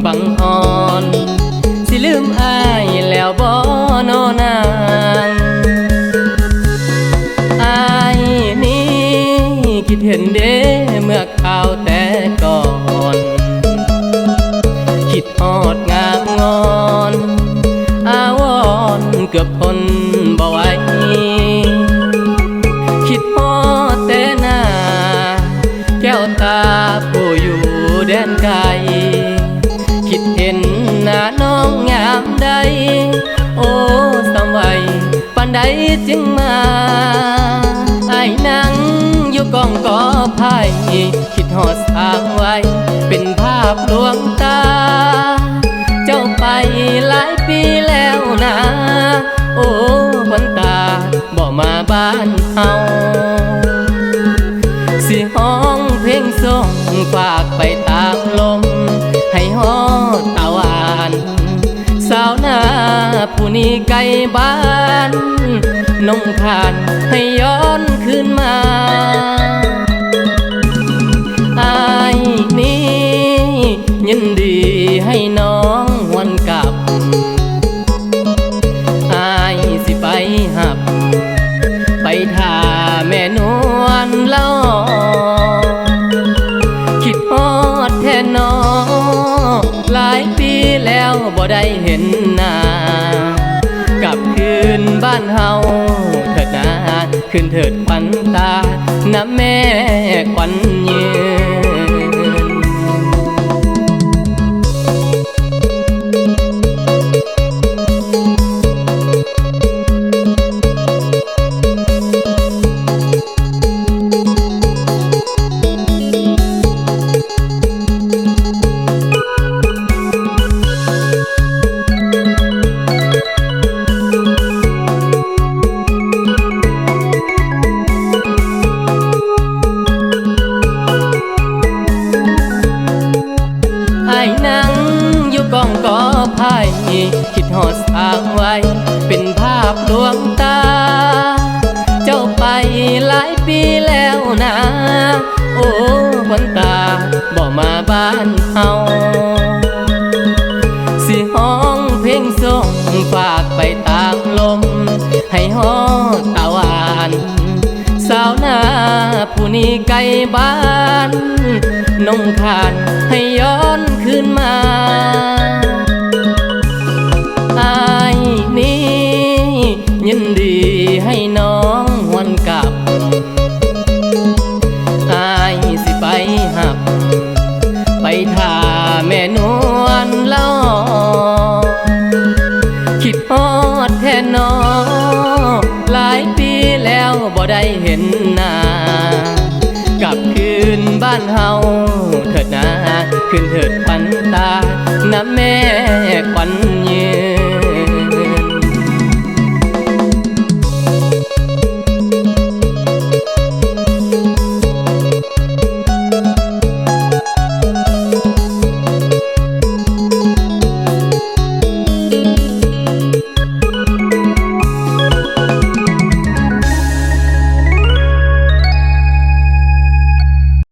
บังอ่อนสิลืมอายแล้วบ่นอนางอายนี้คิดเห็นเด้เมื่อข่าวแต่ก่อนคิดฮอดงามงอนอาวรเกือบทนบ่ไหวคิดฮอดแต่หน้าแก้วตาผู้อยู่แดนไกลคิดเห็นหน้าน้องงามใดโอ้สำไว้ปานใดจึงมาไอ้นั่งอยู่กองกอไผ่คิดฮอดสร้างไว้เป็นภาพลวงตาเจ้าไปหลายปีแล้วนะโอ้คนตาบ่มาบ้านเฮาสิห้องเพลงส่งฝากไปตามลมให้ฮอดตะวันสาวนาผู้นี้ไกลบ้านนงทานให้ย้อนคืนมาอายนี้ยินดีให้น้องวันกลับอายสิไปหับไปท่าแม่นวลล่อคิดฮอดแท่นอหลายปีแล้วบ่ได้เห็นหน้ากลับคืนบ้านเฮาเถิดนาคืนเถิดขวัญตาน้ำแม่ขวัญยืนนั่งอยู่กองกอไผ่คิดฮอดสร้างไว้เป็นภาพลวงตาเจ้าไปหลายปีแล้วนะโอ้คนตาบ่มาบ้านเฮาสิห้องเพลงส่งฝากไปตามลมให้ฮอดตะวันสาวนาผู้นี้ไกลบ้านนงทานให้ย้อนคืนมาอายนี้ยินดีให้น้องวันกลับอายสิไปหับไปท่าแม่นวลล่อคิดฮอดแท่นอหลายปีแล้วบ่ได้เห็นหน้ากลับคืนบ้านเฮาเถิดนาคืนเถิดขวัญตาน้ำแม่